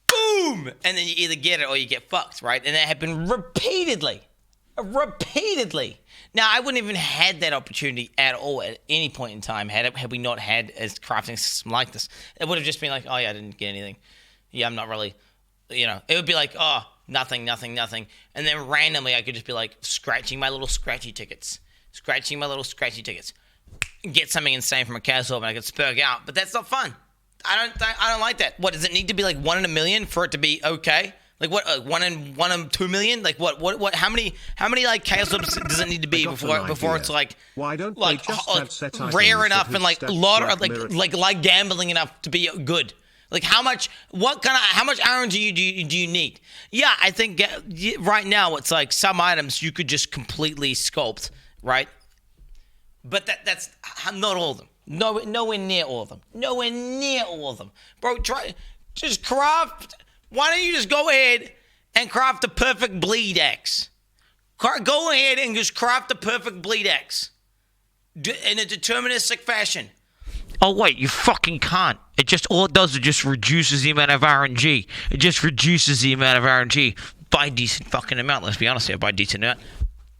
Boom! And then you either get it or you get fucked, right? And that happened repeatedly. Now, I wouldn't even had that opportunity at all at any point in time had we not had a crafting system like this. It would have just been like, oh yeah, I didn't get anything. Yeah, I'm not really, it would be like, oh, nothing. And then randomly I could just be like scratching my little scratchy tickets. Get something insane from a castle and I could spurg out. But that's not fun. I don't like that. What, does it need to be like 1 in a million for it to be okay? Like what? 1 in 2 million? Like what? How many like chaos orbs does it need to be before it's like why don't like they just have set rare items enough and like a lot of like gambling enough to be good? Like how much RNG do you need? Yeah, I think right now it's like some items you could just completely sculpt, right? But that's not all of them. Nowhere near all of them. Bro, just craft. Why don't you just go ahead and craft the perfect bleed X? Go ahead and just craft the perfect bleed X in a deterministic fashion. Oh, wait, you fucking can't. All it does is just reduces the amount of RNG. It just reduces the amount of RNG by a decent fucking amount. Let's be honest here, by a decent amount.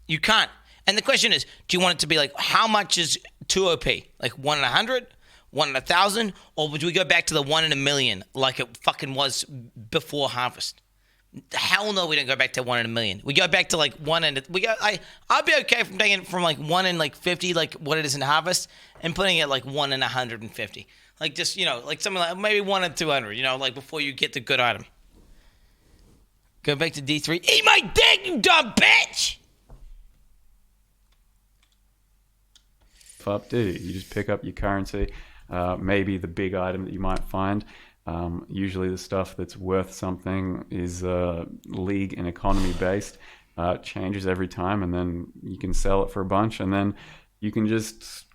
You can't. And the question is, do you want it to be like, how much is too OP? Like 1 in 100, 1 in 1,000, or would we go back to the 1 in a million like it fucking was before Harvest? Hell no, we don't go back to 1 in a million. We go back to like 1 in. I'll be okay from taking it from like 1 in like 50, like what it is in Harvest, and putting it like 1 in 150. Like just like something like maybe 1 in 200. Like before you get the good item. Go back to D3. Eat my dick, you dumb bitch. Up, do you just pick up your currency, maybe the big item that you might find. Usually the stuff that's worth something is league and economy based. Changes every time, and then you can sell it for a bunch, and then you can just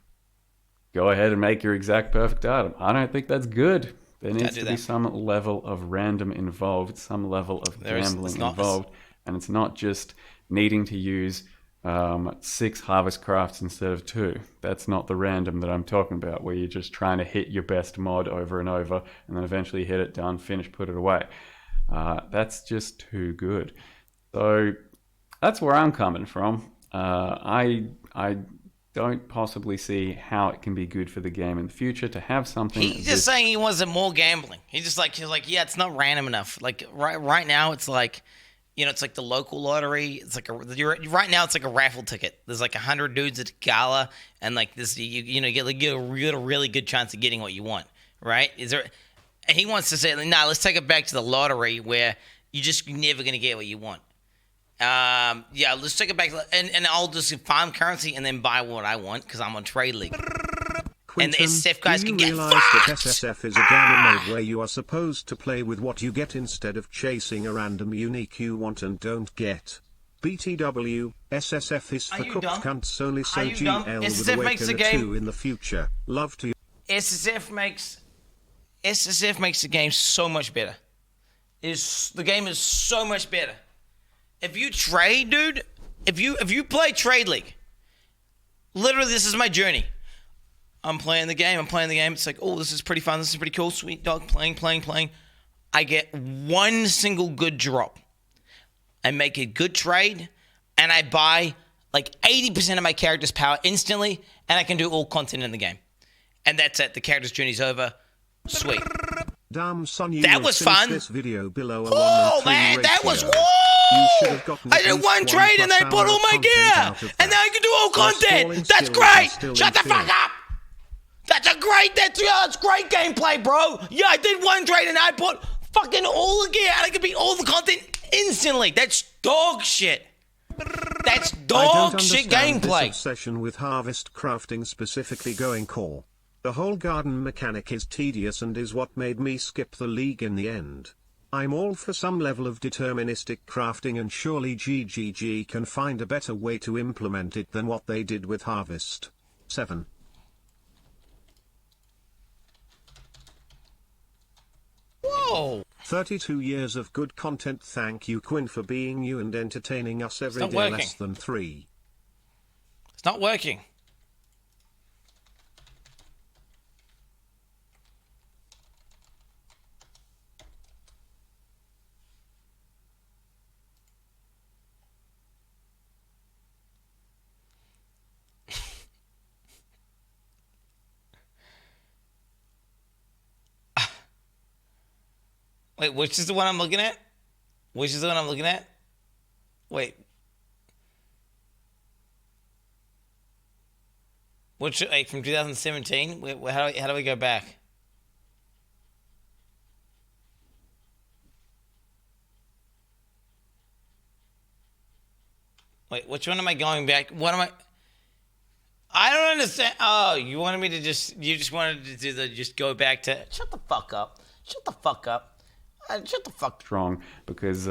go ahead and make your exact perfect item. I don't think that's good. There needs to be some level of random involved, some level of gambling involved, and it's not just needing to use 6 harvest crafts instead of 2. That's not the random that I'm talking about, where you're just trying to hit your best mod over and over, and then eventually hit it, done, finish, put it away. That's just too good. So that's where I'm coming from. I don't possibly see how it can be good for the game in the future to have something. He's just saying he wants more gambling. He's like, yeah, it's not random enough. Like right now, it's like, it's like the local lottery. It's like right now, it's like a raffle ticket. There's like 100 dudes at a gala, and like this, you get a really good chance of getting what you want. Right? And he wants to say, nah, let's take it back to the lottery where you're just never gonna get what you want. Yeah, let's take it back, and I'll just farm currency and then buy what I want because I'm on Trade League. Quinton, and the SSF guys can get realize fucked. that SSF is a gamma mode where you are supposed to play with what you get instead of chasing a random unique you want and don't get. BTW, SSF is for cooked cunts only, so GL with SSF makes the Awakener game 2 in the future. Love to you. SSF makes the game so much better. The game is so much better. If you trade, dude, if you play Trade League, literally this is my journey. I'm playing the game. It's like, oh, this is pretty fun. This is pretty cool. Sweet dog, playing. I get one single good drop. I make a good trade, and I buy like 80% of my character's power instantly, and I can do all content in the game. And that's it. The character's journey's over. Sweet. Damn son, you That was fun. This video below a Oh man, that was I did one trade and they put all my gear, and now I can do all content. That's great. Shut the fuck up. That's great gameplay, bro. Yeah, I did one trade and I put fucking all the gear, and I can beat all the content instantly. That's dog shit. That's dog shit gameplay. This obsession with harvest crafting, specifically going core. The whole garden mechanic is tedious and is what made me skip the league in the end. I'm all for some level of deterministic crafting, and surely GGG can find a better way to implement it than what they did with Harvest. 7. Whoa. 32 years of good content. Thank you, Quin, for being you and entertaining us every day. Working. Less than 3. It's not working. Wait, which is the one I'm looking at? Wait. Which, from 2017? How do we go back? Wait, which one am I going back? What am I don't understand. Oh, you wanted me to you just wanted to do just go back to, shut the fuck up. Shut the fuck strong, because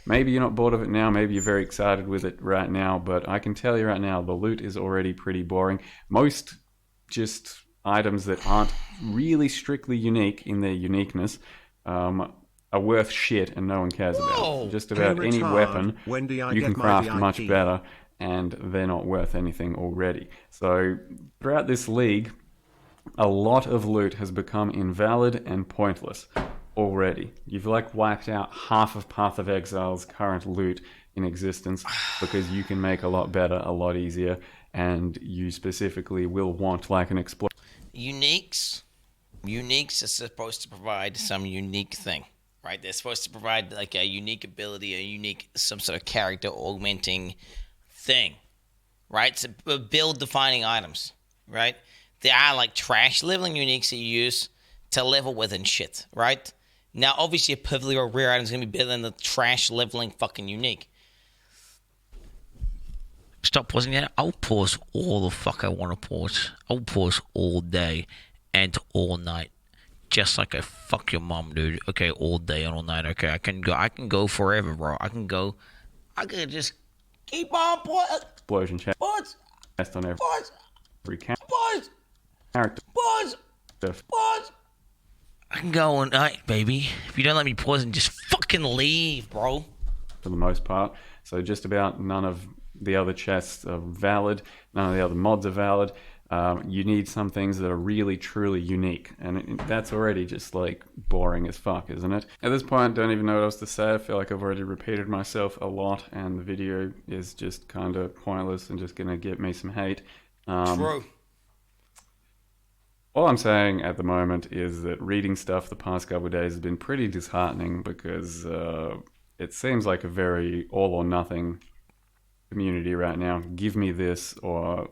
maybe you're not bored of it now, maybe you're very excited with it right now, but I can tell you right now, the loot is already pretty boring. Most just items that aren't really strictly unique in their uniqueness are worth shit and no one cares about. Just about any weapon you can craft much better, and they're not worth anything already. So throughout this league, a lot of loot has become invalid and pointless already. You've wiped out half of Path of Exile's current loot in existence because you can make a lot better, a lot easier, and you specifically will want an exploit. Uniques are supposed to provide some unique thing, right? They're supposed to provide a unique ability, some sort of character augmenting thing, right? So build defining items, right? There are trash leveling uniques that you use to level with and shit, right? Now, obviously, a perfectly rare item is going to be better than the trash leveling fucking unique. Stop pausing that. I'll pause all the fuck I want to pause. I'll pause all day and all night. Just like I fuck your mom, dude. Okay, all day and all night. Okay, I can go forever, bro. I can just keep on pausing. Explosion chest. Pause. Chest on every Pause. Pause. Character. Pause. Pause. I can go all night, baby. If you don't let me pause and just fucking leave, bro. For the most part. So just about none of the other chests are valid. None of the other mods are valid. You need some things that are really, truly unique. And that's already just like boring as fuck, isn't it? At this point, I don't even know what else to say. I feel like I've already repeated myself a lot and the video is just kind of pointless and just going to get me some hate. True. All I'm saying at the moment is that reading stuff the past couple of days has been pretty disheartening because it seems like a very all or nothing community right now. Give me this or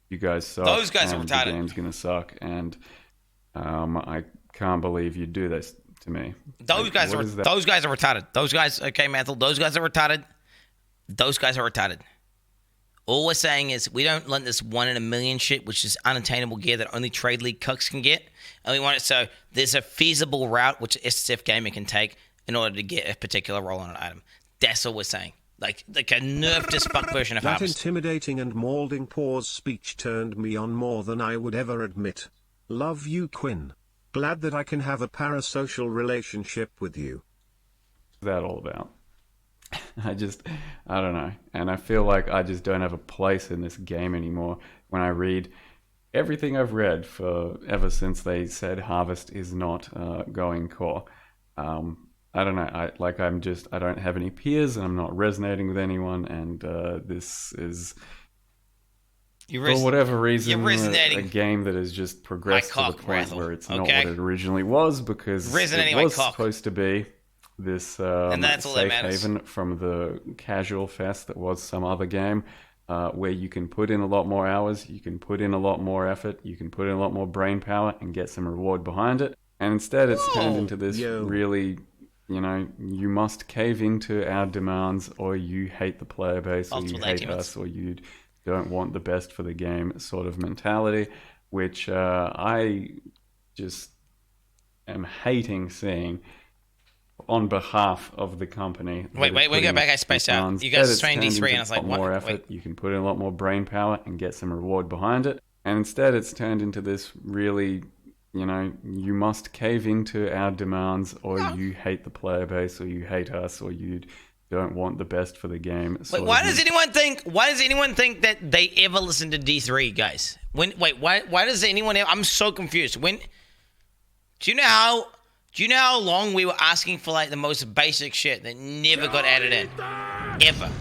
you guys suck. Those guys are and retarded. The game's gonna suck, and I can't believe you do this to me. Those guys are retarded. Those guys, okay, Mathil, those guys are retarded. Those guys are retarded. All we're saying is we don't want this 1 in a million shit, which is unattainable gear that only Trade League cucks can get. And we want it so there's a feasible route which SSF Gamer can take in order to get a particular roll on an item. That's all we're saying. Like a nerfed as fuck version of That Harvest. intimidating and mauling pause speech turned me on more than I would ever admit. Love you, Quin. Glad that I can have a parasocial relationship with you. What's that all about? I don't know. And I feel like I just don't have a place in this game anymore when I read everything I've read for ever since they said Harvest is not going core. I don't know. I don't have any peers, and I'm not resonating with anyone. And this is, for whatever reason, a game that has just progressed to the point where it's not what it originally was, because it was supposed to be this safe haven from the casual fest that was some other game, where you can put in a lot more hours, you can put in a lot more effort, you can put in a lot more brain power and get some reward behind it. And instead, it's turned into this really. You must cave into our demands, or you hate the player base, or you hate us, or you don't want the best for the game sort of mentality, which I just am hating seeing on behalf of the company. Wait, go back. I spaced out. You guys are saying D3, and I was like, what? More effort. You can put in a lot more brain power and get some reward behind it. And instead, it's turned into this really... you must cave into our demands, or you hate the player base, or you hate us, or you don't want the best for the game. Wait, why does anyone think that they ever listen to D3, guys? Why does anyone ever, I'm so confused. Do you know how long we were asking for like the most basic shit that never got added in? Ever.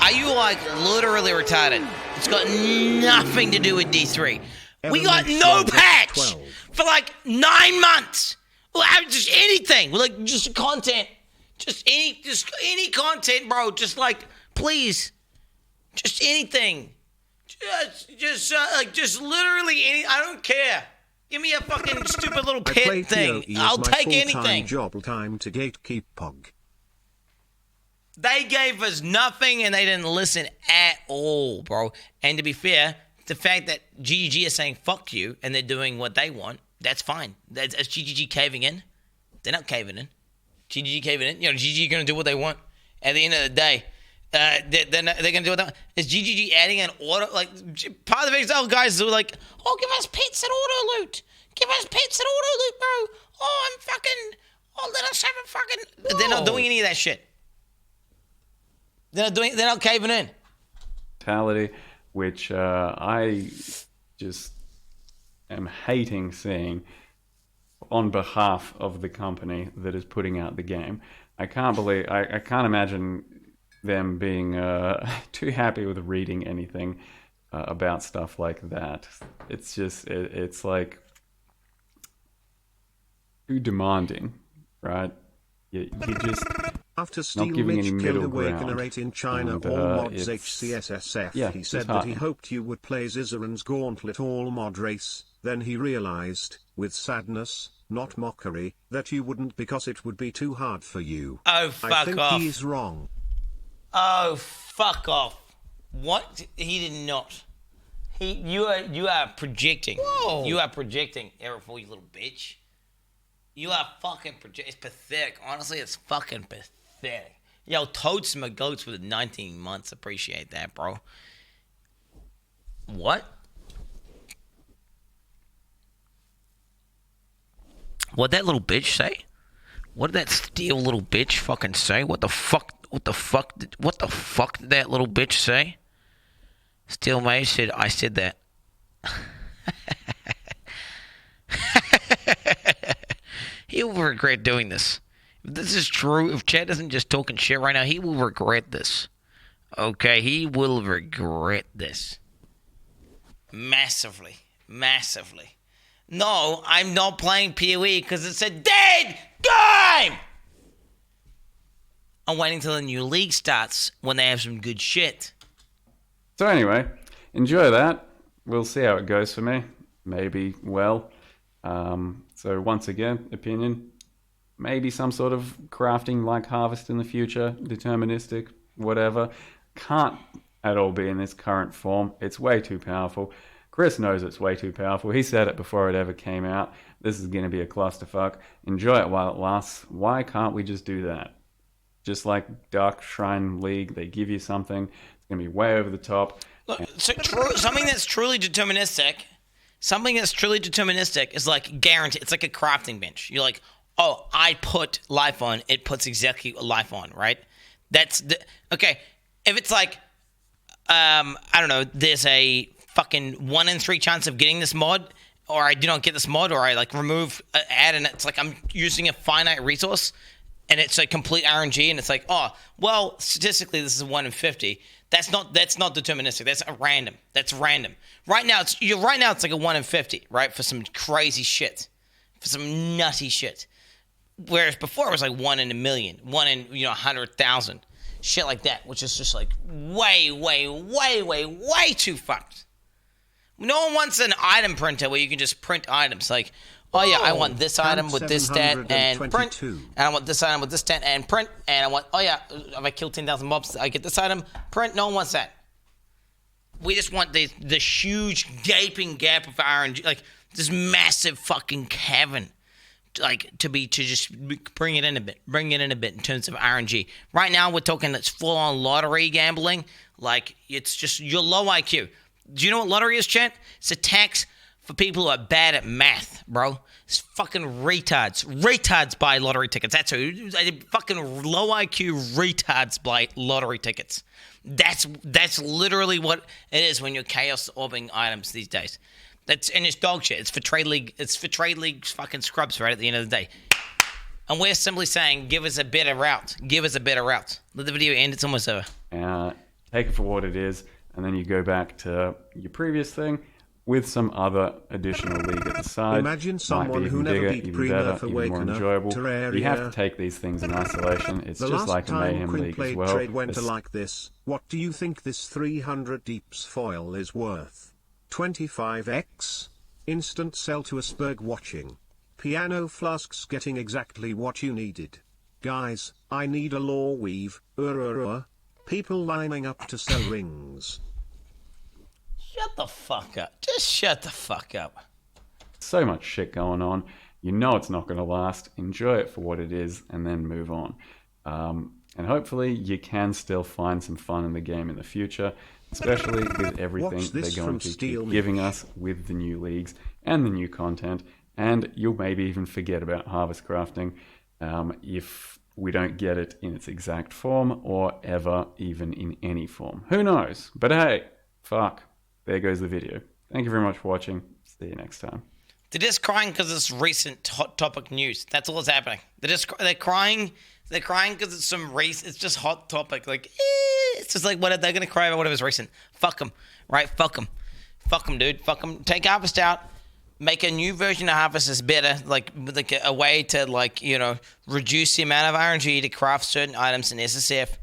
Are you like literally retarded? It's got nothing to do with D3. We got no patch for like 9 months. Just anything, like just content, just any content, bro. Just like, please, just anything, just literally any. I don't care. Give me a fucking stupid little pet thing. I'll take anything. Job time to gatekeep Pog. They gave us nothing, and they didn't listen at all, bro. And to be fair, the fact that GGG is saying fuck you and they're doing what they want, that's fine. That's GGG caving in. They're not caving in. GGG caving in. GGG going to do what they want. At the end of the day, they're going to do what they want. Is GGG adding an auto? Like, part of the exile guys are like, oh, give us pets and auto loot. Give us pets and auto loot, bro. Oh, I'm fucking, let us have a fucking. Whoa. They're not doing any of that shit. They're not caving in. Mentality, which I just am hating seeing on behalf of the company that is putting out the game. I can't imagine them being too happy with reading anything about stuff like that. It's just, it's like too demanding, right? You just... After Steel Mitch killed Awakener 8 in China, and, all mods HCSSF, he said that he hoped you would play Zizaran's Gauntlet all mod race, then he realized, with sadness, not mockery, that you wouldn't because it would be too hard for you. Oh, fuck off. I think he's wrong. Oh, fuck off. What? He did not. You are projecting. Whoa. You are projecting, Aeroful, you little bitch. You are fucking projecting. It's pathetic. Honestly, it's fucking pathetic. Yo, totes my goats for the 19 months. Appreciate that, bro. What? What'd that little bitch say? What did that steel little bitch fucking say? What the fuck? What the fuck? What the fuck did that little bitch say? Steel Mage said, I said that. He will regret doing this. If this is true, if Chad isn't just talking shit right now, he will regret this. Okay, he will regret this. Massively. Massively. No, I'm not playing PoE because it's a dead game! I'm waiting till the new league starts when they have some good shit. So anyway, enjoy that. We'll see how it goes for me. Maybe well. So once again, opinion. Maybe some sort of crafting like Harvest in the future. Deterministic, whatever. Can't at all be in this current form. It's way too powerful. Chris knows it's way too powerful. He said it before it ever came out. This is going to be a clusterfuck. Enjoy it while it lasts. Why can't we just do that? Just like Dark Shrine League, they give you something. It's going to be way over the top. Look, something that's truly deterministic. Something that's truly deterministic is like guaranteed. It's like a crafting bench. You're like, oh, I put life on. It puts exactly life on, right? That's okay. If it's like, I don't know, there's a fucking 1 in 3 chance of getting this mod, or I do not get this mod, or I like remove, add, and it's like I'm using a finite resource, and it's a complete RNG, and it's like, oh, well, statistically this is a 1 in 50. That's not deterministic. That's a random. That's random. Right now it's like a 1 in 50, right? For some crazy shit, for some nutty shit. Whereas before it was like 1 in a million, 1 in 100,000, shit like that, which is just like way too fucked. No one wants an item printer where you can just print items. Like, oh yeah, I want this item with this stat and print, and I want this item with this stat and print, and I want, oh yeah, if I kill 10,000 mobs, I get this item, print. No one wants that. We just want the huge gaping gap of RNG, like this massive fucking cavern, like to just bring it in a bit in terms of RNG. Right now we're talking it's full on lottery gambling. Like it's just you're low IQ. Do you know what lottery is, chat? It's a tax for people who are bad at math, bro. It's fucking retards. Retards buy lottery tickets. That's who. Fucking low IQ retards buy lottery tickets. That's literally what it is when you're chaos orbing items these days. And it's dog shit. It's for trade league. It's for trade league fucking scrubs, right? At the end of the day. And we're simply saying, give us a better route. Give us a better route. Let the video end. It's almost over. Take it for what it is. And then you go back to your previous thing with some other additional league at the side. Imagine someone who never beat Prima for even more enjoyable. Terraria. You have to take these things in isolation. It's just like a Mayhem Quin league as played well. trade went like this. What do you think this 300 deeps foil is worth? 25x? Instant sell to Asperg watching. Piano flasks getting exactly what you needed. Guys, I need a law weave. People lining up to sell rings. Shut the fuck up. Just shut the fuck up. So much shit going on. You know it's not going to last. Enjoy it for what it is and then move on. And hopefully you can still find some fun in the game in the future, especially with everything they're going to keep giving us with the new leagues and the new content. And you'll maybe even forget about harvest crafting if we don't get it in its exact form or ever even in any form. Who knows? But hey, fuck. There goes the video. Thank you very much for watching. See you next time. They're just crying because it's recent hot topic news. That's all that's happening. They're crying. They're crying because it's some race. It's just hot topic. Like it's just like what they're gonna cry about whatever's recent. Fuck them, right? Fuck them, dude. Fuck them. Take Harvest out. Make a new version of Harvest that's better. Like a way to reduce the amount of RNG to craft certain items in SSF.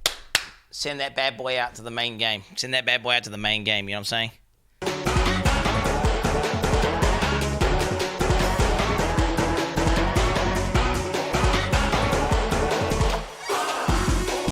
Send that bad boy out to the main game. You know what I'm saying?